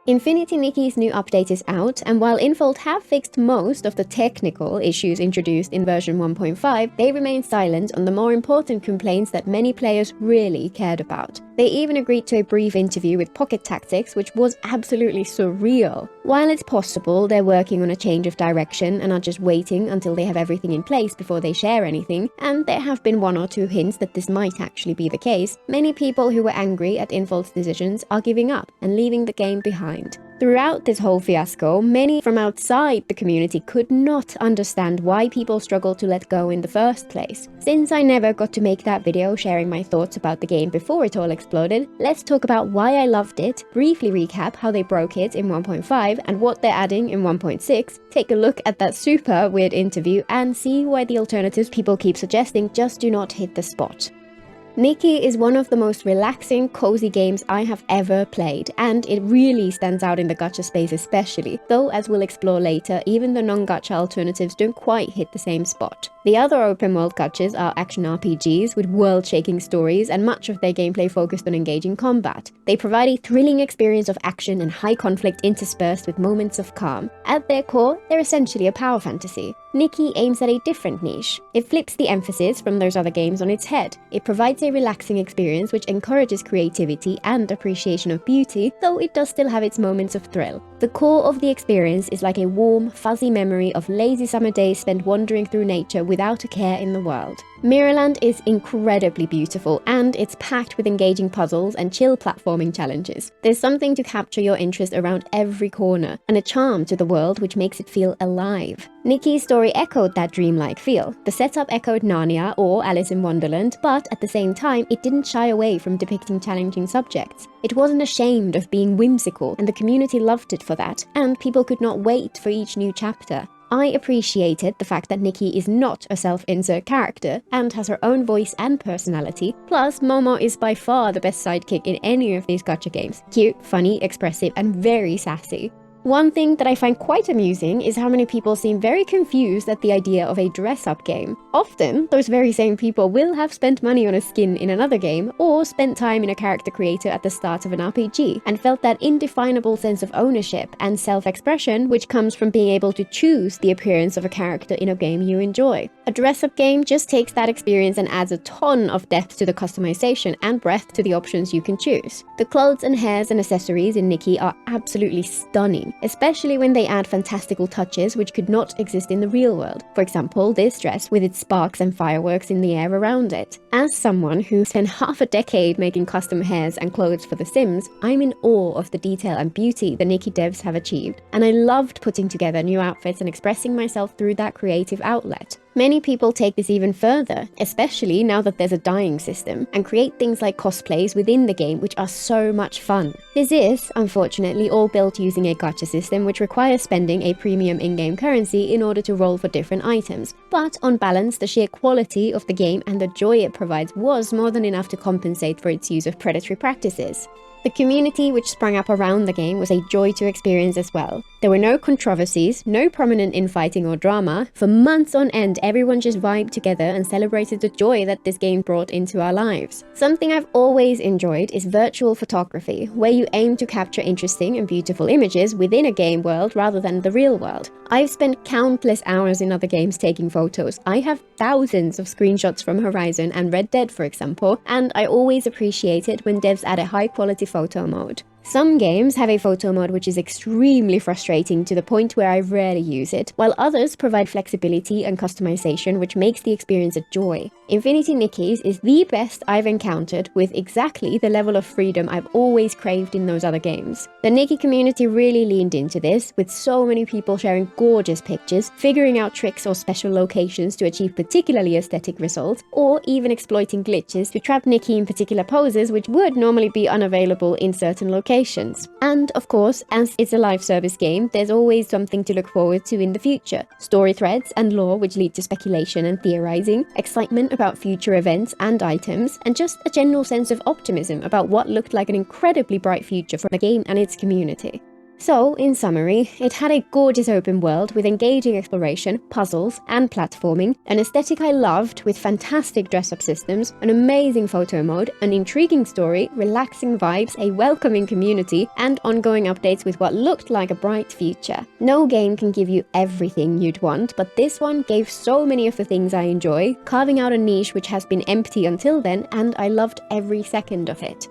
Infinity Nikki's new update is out, and while Infold have fixed most of the technical issues introduced in version 1.5, they remain silent on the more important complaints that many players really cared about. They even agreed to a brief interview with Pocket Tactics, which was absolutely surreal. While it's possible they're working on a change of direction and are just waiting until they have everything in place before they share anything, and there have been one or two hints that this might actually be the case, many people who were angry at Infold's decisions are giving up and leaving the game behind. Throughout this whole fiasco, many from outside the community could not understand why people struggled to let go in the first place. Since I never got to make that video sharing my thoughts about the game before it all exploded, let's talk about why I loved it, briefly recap how they broke it in 1.5 and what they're adding in 1.6, take a look at that super weird interview, and see why the alternatives people keep suggesting just do not hit the spot. Nikki is one of the most relaxing, cozy games I have ever played, and it really stands out in the gacha space especially, though as we'll explore later, even the non-gacha alternatives don't quite hit the same spot. The other open world gachas are action RPGs with world-shaking stories and much of their gameplay focused on engaging combat. They provide a thrilling experience of action and high conflict interspersed with moments of calm. At their core, they're essentially a power fantasy. Nikki aims at a different niche. It flips the emphasis from those other games on its head. It provides a relaxing experience which encourages creativity and appreciation of beauty, though it does still have its moments of thrill. The core of the experience is like a warm, fuzzy memory of lazy summer days spent wandering through nature without a care in the world. Mirrorland is incredibly beautiful, and it's packed with engaging puzzles and chill platforming challenges. There's something to capture your interest around every corner, and a charm to the world which makes it feel alive. Nikki's story echoed that dreamlike feel. The setup echoed Narnia or Alice in Wonderland, but at the same time, it didn't shy away from depicting challenging subjects. It wasn't ashamed of being whimsical, and the community loved it for that, and people could not wait for each new chapter. I appreciated the fact that Nikki is not a self-insert character and has her own voice and personality, plus Momo is by far the best sidekick in any of these gacha games. Cute, funny, expressive, and very sassy. One thing that I find quite amusing is how many people seem very confused at the idea of a dress-up game. Often, those very same people will have spent money on a skin in another game, or spent time in a character creator at the start of an RPG, and felt that indefinable sense of ownership and self-expression which comes from being able to choose the appearance of a character in a game you enjoy. A dress-up game just takes that experience and adds a ton of depth to the customization and breadth to the options you can choose. The clothes and hairs and accessories in Nikki are absolutely stunning, especially when they add fantastical touches which could not exist in the real world. For example, this dress with its sparks and fireworks in the air around it. As someone who spent half a decade making custom hairs and clothes for The Sims, I'm in awe of the detail and beauty the Nikki devs have achieved, and I loved putting together new outfits and expressing myself through that creative outlet. Many people take this even further, especially now that there's a dyeing system, and create things like cosplays within the game which are so much fun. This is, unfortunately, all built using a gacha system which requires spending a premium in-game currency in order to roll for different items, but on balance the sheer quality of the game and the joy it provides was more than enough to compensate for its use of predatory practices. The community which sprang up around the game was a joy to experience as well. There were no controversies, no prominent infighting or drama. For months on end, everyone just vibed together and celebrated the joy that this game brought into our lives. Something I've always enjoyed is virtual photography, where you aim to capture interesting and beautiful images within a game world rather than the real world. I've spent countless hours in other games taking photos. I have thousands of screenshots from Horizon and Red Dead, for example, and I always appreciate it when devs add a high-quality photo mode. Some games have a photo mode which is extremely frustrating to the point where I rarely use it, while others provide flexibility and customization which makes the experience a joy. Infinity Nikki's is the best I've encountered, with exactly the level of freedom I've always craved in those other games. The Nikki community really leaned into this, with so many people sharing gorgeous pictures, figuring out tricks or special locations to achieve particularly aesthetic results, or even exploiting glitches to trap Nikki in particular poses which would normally be unavailable in certain locations. And of course, as it's a live service game, there's always something to look forward to in the future. Story threads and lore which lead to speculation and theorizing, excitement about future events and items, and just a general sense of optimism about what looked like an incredibly bright future for the game and its community. So, in summary, it had a gorgeous open world with engaging exploration, puzzles, and platforming, an aesthetic I loved with fantastic dress-up systems, an amazing photo mode, an intriguing story, relaxing vibes, a welcoming community, and ongoing updates with what looked like a bright future. No game can give you everything you'd want, but this one gave so many of the things I enjoy, carving out a niche which has been empty until then, and I loved every second of it.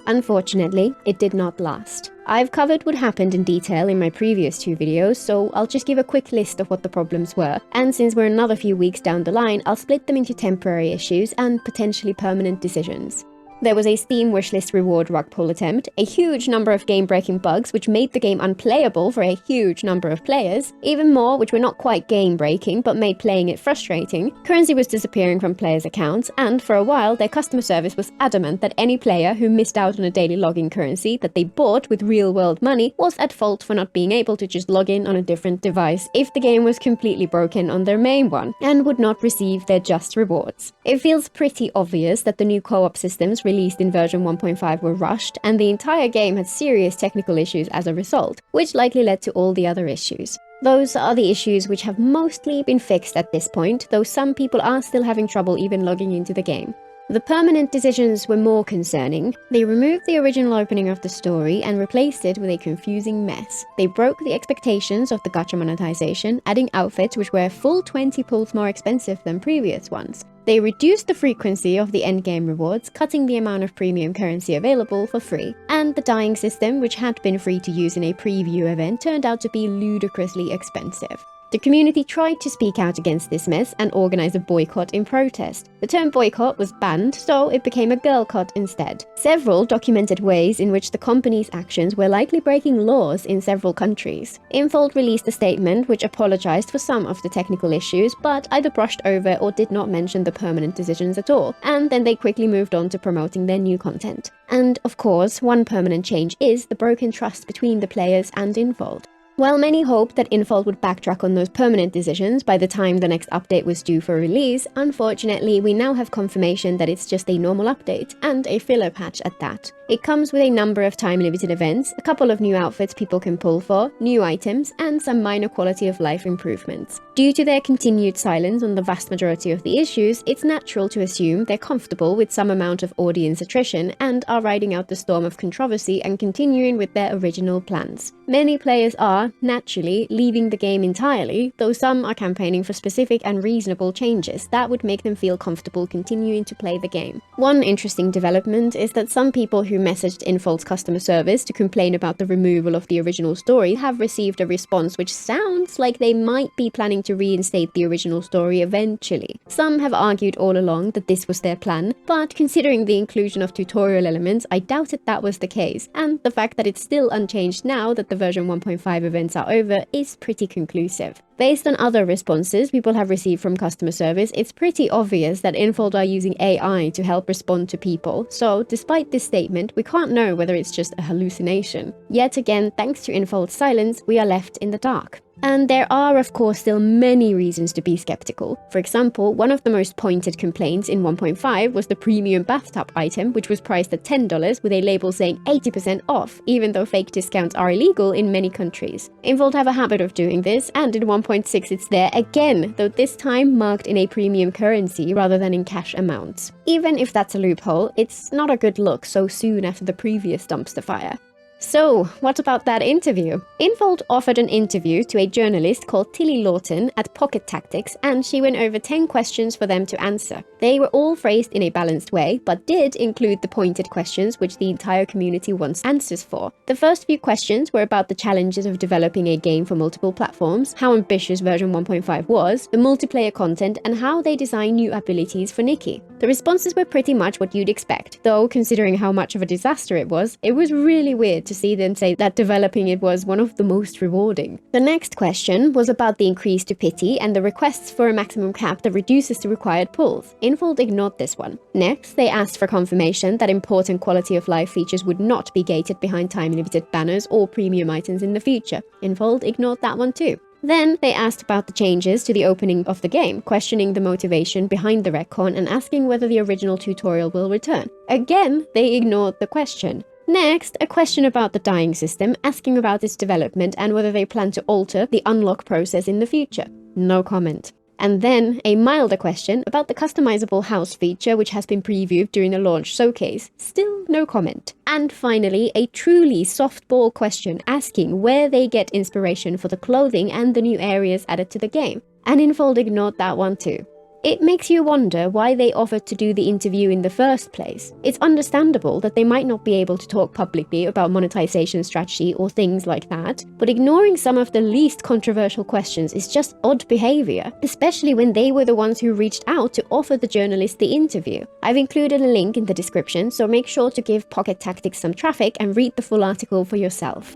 Unfortunately, it did not last. I've covered what happened in detail in my previous 2 videos, so I'll just give a quick list of what the problems were, and since we're another few weeks down the line, I'll split them into temporary issues and potentially permanent decisions. There was a Steam wishlist reward rug pull attempt, a huge number of game-breaking bugs which made the game unplayable for a huge number of players, even more which were not quite game-breaking but made playing it frustrating, currency was disappearing from players' accounts, and for a while their customer service was adamant that any player who missed out on a daily login currency that they bought with real-world money was at fault for not being able to just log in on a different device if the game was completely broken on their main one, and would not receive their just rewards. It feels pretty obvious that the new co-op systems released in version 1.5 were rushed, and the entire game had serious technical issues as a result, which likely led to all the other issues. Those are the issues which have mostly been fixed at this point, though some people are still having trouble even logging into the game. The permanent decisions were more concerning. They removed the original opening of the story and replaced it with a confusing mess. They broke the expectations of the gacha monetization, adding outfits which were a full 20 pulls more expensive than previous ones. They reduced the frequency of the endgame rewards, cutting the amount of premium currency available for free. And the dying system, which had been free to use in a preview event, turned out to be ludicrously expensive. The community tried to speak out against this mess and organize a boycott in protest. The term boycott was banned, so it became a girlcott instead. Several documented ways in which the company's actions were likely breaking laws in several countries. Infold released a statement which apologized for some of the technical issues, but either brushed over or did not mention the permanent decisions at all, and then they quickly moved on to promoting their new content. And of course, one permanent change is the broken trust between the players and Infold. While many hoped that Infold would backtrack on those permanent decisions by the time the next update was due for release, unfortunately we now have confirmation that it's just a normal update, and a filler patch at that. It comes with a number of time-limited events, a couple of new outfits people can pull for, new items, and some minor quality of life improvements. Due to their continued silence on the vast majority of the issues, it's natural to assume they're comfortable with some amount of audience attrition and are riding out the storm of controversy and continuing with their original plans. Many players are, naturally, leaving the game entirely, though some are campaigning for specific and reasonable changes that would make them feel comfortable continuing to play the game. One interesting development is that some people who messaged Infold's customer service to complain about the removal of the original story have received a response which sounds like they might be planning to reinstate the original story eventually. Some have argued all along that this was their plan, but considering the inclusion of tutorial elements, I doubted that was the case, and the fact that it's still unchanged now that the version 1.5 events are over is pretty conclusive. Based on other responses people have received from customer service, it's pretty obvious that Infold are using AI to help respond to people, so despite this statement, we can't know whether it's just a hallucination. Yet again, thanks to Infold's silence, we are left in the dark. And there are, of course, still many reasons to be skeptical. For example, one of the most pointed complaints in 1.5 was the premium bathtub item, which was priced at $10 with a label saying 80% off, even though fake discounts are illegal in many countries. Infold have a habit of doing this, and in 1.6 it's there again, though this time marked in a premium currency rather than in cash amounts. Even if that's a loophole, it's not a good look so soon after the previous dumpster fire. So, what about that interview? Infold offered an interview to a journalist called Tilly Lawton at Pocket Tactics, and she went over 10 questions for them to answer. They were all phrased in a balanced way, but did include the pointed questions which the entire community wants answers for. The first few questions were about the challenges of developing a game for multiple platforms, how ambitious version 1.5 was, the multiplayer content, and how they design new abilities for Nikki. The responses were pretty much what you'd expect, though considering how much of a disaster it was really weird to see them say that developing it was one of the most rewarding. The next question was about the increase to pity and the requests for a maximum cap that reduces the required pulls. Infold ignored this one. Next, they asked for confirmation that important quality of life features would not be gated behind time-limited banners or premium items in the future. Infold ignored that one too. Then, they asked about the changes to the opening of the game, questioning the motivation behind the retcon and asking whether the original tutorial will return. Again, they ignored the question. Next, a question about the dying system, asking about its development and whether they plan to alter the unlock process in the future. No comment. And then a milder question about the customizable house feature which has been previewed during the launch showcase. Still no comment. And finally, a truly softball question asking where they get inspiration for the clothing and the new areas added to the game. And Infold ignored that one too. It makes you wonder why they offered to do the interview in the first place. It's understandable that they might not be able to talk publicly about monetization strategy or things like that, but ignoring some of the least controversial questions is just odd behavior, especially when they were the ones who reached out to offer the journalist the interview. I've included a link in the description, so make sure to give Pocket Tactics some traffic and read the full article for yourself.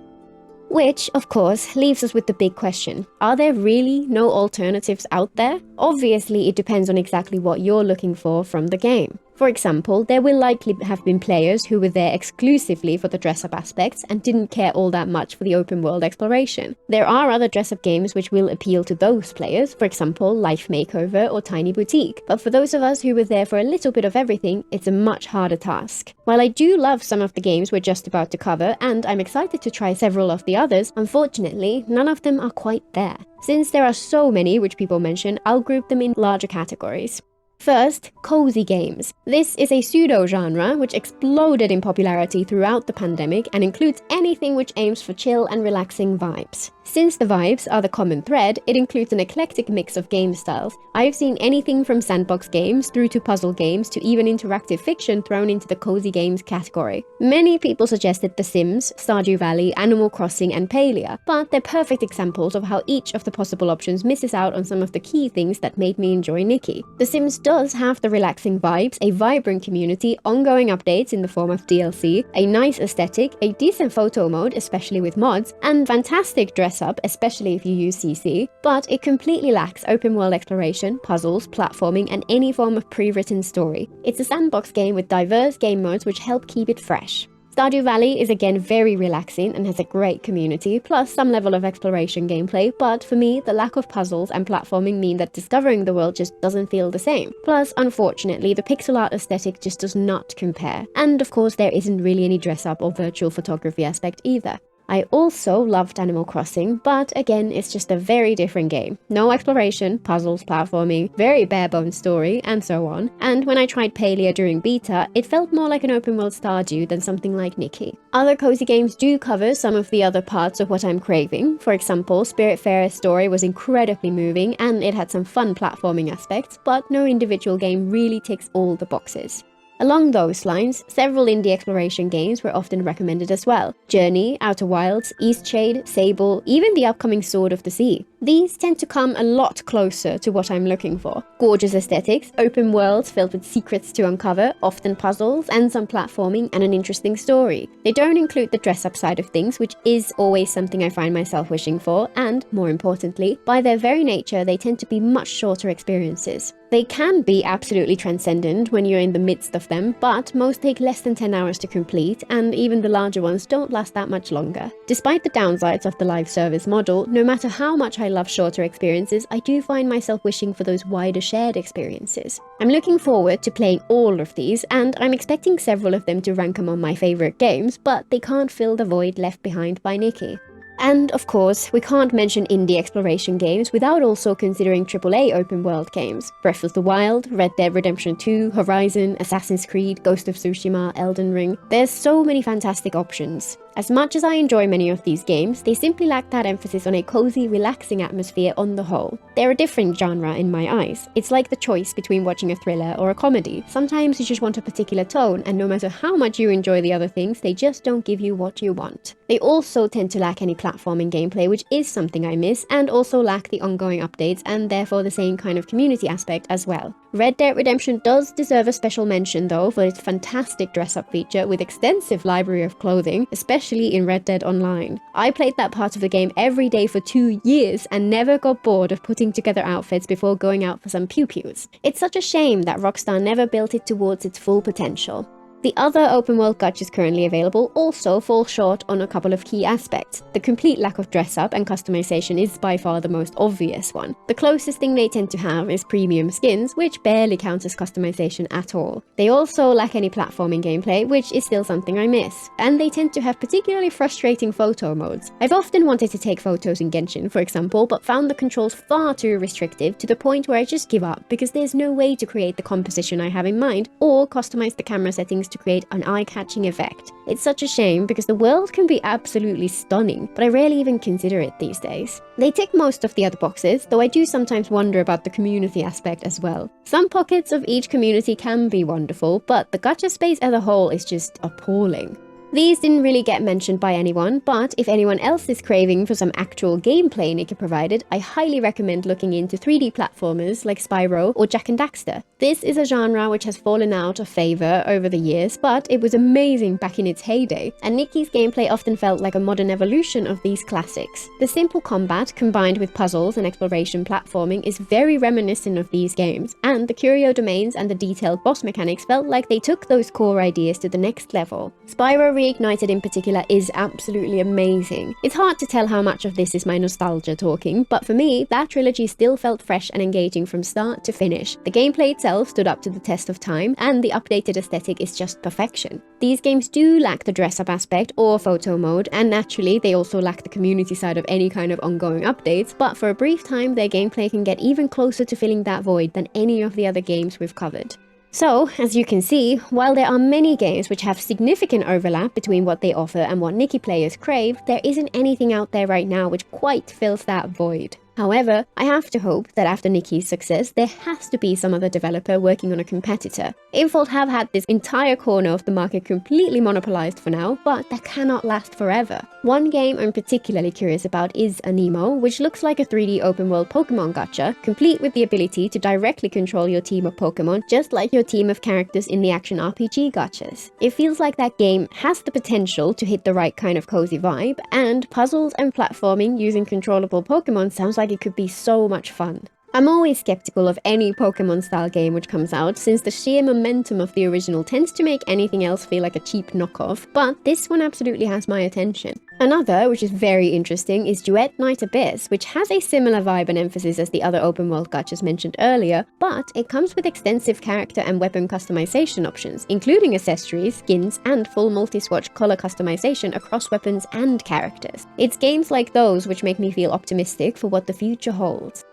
Which, of course, leaves us with the big question. Are there really no alternatives out there? Obviously, it depends on exactly what you're looking for from the game. For example, there will likely have been players who were there exclusively for the dress-up aspects and didn't care all that much for the open-world exploration. There are other dress-up games which will appeal to those players, for example, Life Makeover or Tiny Boutique. But for those of us who were there for a little bit of everything, it's a much harder task. While I do love some of the games we're just about to cover, and I'm excited to try several of the others, unfortunately, none of them are quite there. Since there are so many which people mention, I'll group them in larger categories. First, cozy games. This is a pseudo-genre which exploded in popularity throughout the pandemic and includes anything which aims for chill and relaxing vibes. Since the vibes are the common thread, it includes an eclectic mix of game styles. I've seen anything from sandbox games through to puzzle games to even interactive fiction thrown into the cozy games category. Many people suggested The Sims, Stardew Valley, Animal Crossing and Palia, but they're perfect examples of how each of the possible options misses out on some of the key things that made me enjoy Nikki. The Sims does have the relaxing vibes, a vibrant community, ongoing updates in the form of DLC, a nice aesthetic, a decent photo mode, especially with mods, and fantastic dress-up, especially if you use CC, but it completely lacks open-world exploration, puzzles, platforming, and any form of pre-written story. It's a sandbox game with diverse game modes which help keep it fresh. Stardew Valley is again very relaxing and has a great community, plus some level of exploration gameplay, but for me, the lack of puzzles and platforming mean that discovering the world just doesn't feel the same. Plus, unfortunately, the pixel art aesthetic just does not compare. And of course, there isn't really any dress-up or virtual photography aspect either. I also loved Animal Crossing, but again, it's just a very different game. No exploration, puzzles, platforming, very bare-bones story, and so on. And when I tried Palia during beta, it felt more like an open-world Stardew than something like Nikki. Other cozy games do cover some of the other parts of what I'm craving. For example, Spiritfarer's story was incredibly moving, and it had some fun platforming aspects, but no individual game really ticks all the boxes. Along those lines, several indie exploration games were often recommended as well. Journey, Outer Wilds, Eastshade, Sable, even the upcoming Sword of the Sea. These tend to come a lot closer to what I'm looking for. Gorgeous aesthetics, open worlds filled with secrets to uncover, often puzzles, and some platforming, and an interesting story. They don't include the dress-up side of things, which is always something I find myself wishing for, and, more importantly, by their very nature, they tend to be much shorter experiences. They can be absolutely transcendent when you're in the midst of them, but most take less than 10 hours to complete, and even the larger ones don't last that much longer. Despite the downsides of the live service model, no matter how much I love shorter experiences, I do find myself wishing for those wider shared experiences. I'm looking forward to playing all of these, and I'm expecting several of them to rank among my favorite games, but they can't fill the void left behind by Nikki. And of course, we can't mention indie exploration games without also considering AAA open world games. Breath of the Wild, Red Dead Redemption 2, Horizon, Assassin's Creed, Ghost of Tsushima, Elden Ring. There's so many fantastic options. As much as I enjoy many of these games, they simply lack that emphasis on a cozy, relaxing atmosphere on the whole. They're a different genre in my eyes. It's like the choice between watching a thriller or a comedy. Sometimes you just want a particular tone, and no matter how much you enjoy the other things, they just don't give you what you want. They also tend to lack any platforming gameplay, which is something I miss, and also lack the ongoing updates and therefore the same kind of community aspect as well. Red Dead Redemption does deserve a special mention though for its fantastic dress-up feature with extensive library of clothing, especially in Red Dead Online. I played that part of the game every day for 2 years and never got bored of putting together outfits before going out for some pew-pews. It's such a shame that Rockstar never built it towards its full potential. The other open world gachas currently available also fall short on a couple of key aspects. The complete lack of dress up and customization is by far the most obvious one. The closest thing they tend to have is premium skins, which barely counts as customization at all. They also lack any platforming gameplay, which is still something I miss. And they tend to have particularly frustrating photo modes. I've often wanted to take photos in Genshin, for example, but found the controls far too restrictive to the point where I just give up because there's no way to create the composition I have in mind or customize the camera settings to create an eye-catching effect. It's such a shame because the world can be absolutely stunning, but I rarely even consider it these days. They tick most of the other boxes, though I do sometimes wonder about the community aspect as well. Some pockets of each community can be wonderful, but the gacha space as a whole is just appalling. These didn't really get mentioned by anyone, but if anyone else is craving for some actual gameplay Nikki provided, I highly recommend looking into 3D platformers like Spyro or Jak and Daxter. This is a genre which has fallen out of favor over the years, but it was amazing back in its heyday, and Nikki's gameplay often felt like a modern evolution of these classics. The simple combat, combined with puzzles and exploration platforming, is very reminiscent of these games, and the curio domains and the detailed boss mechanics felt like they took those core ideas to the next level. Spyro Reignited in particular is absolutely amazing. It's hard to tell how much of this is my nostalgia talking, but for me, that trilogy still felt fresh and engaging from start to finish. The gameplay itself stood up to the test of time, and the updated aesthetic is just perfection. These games do lack the dress-up aspect or photo mode, and naturally, they also lack the community side of any kind of ongoing updates, but for a brief time, their gameplay can get even closer to filling that void than any of the other games we've covered. So, as you can see, while there are many games which have significant overlap between what they offer and what Nikki players crave, there isn't anything out there right now which quite fills that void. However, I have to hope that after Nikki's success, there has to be some other developer working on a competitor. Infold have had this entire corner of the market completely monopolized for now, but that cannot last forever. One game I'm particularly curious about is Anemo, which looks like a 3D open-world Pokemon gacha, complete with the ability to directly control your team of Pokemon, just like your team of characters in the action RPG gachas. It feels like that game has the potential to hit the right kind of cozy vibe, and puzzles and platforming using controllable Pokemon sounds like it could be so much fun. I'm always skeptical of any Pokemon-style game which comes out, since the sheer momentum of the original tends to make anything else feel like a cheap knockoff, but this one absolutely has my attention. Another, which is very interesting, is Duet Night Abyss, which has a similar vibe and emphasis as the other open-world gachas mentioned earlier, but it comes with extensive character and weapon customization options, including accessories, skins, and full multi-swatch color customization across weapons and characters. It's games like those which make me feel optimistic for what the future holds.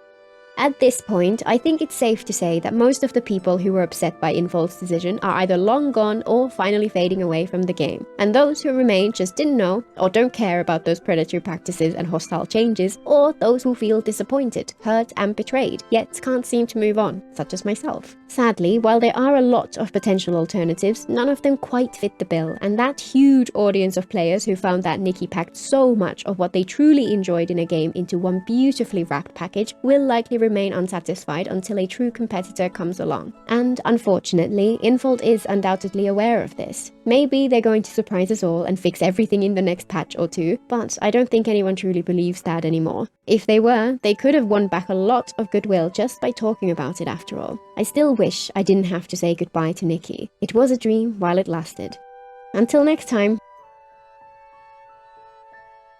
At this point, I think it's safe to say that most of the people who were upset by Infold's decision are either long gone or finally fading away from the game. And those who remain just didn't know or don't care about those predatory practices and hostile changes, or those who feel disappointed, hurt and betrayed, yet can't seem to move on, such as myself. Sadly, while there are a lot of potential alternatives, none of them quite fit the bill, and that huge audience of players who found that Nikki packed so much of what they truly enjoyed in a game into one beautifully wrapped package will likely remain unsatisfied until a true competitor comes along. And unfortunately, Infold is undoubtedly aware of this. Maybe they're going to surprise us all and fix everything in the next patch or two, but I don't think anyone truly believes that anymore. If they were, they could have won back a lot of goodwill just by talking about it after all. I still wish I didn't have to say goodbye to Nikki. It was a dream while it lasted. Until next time.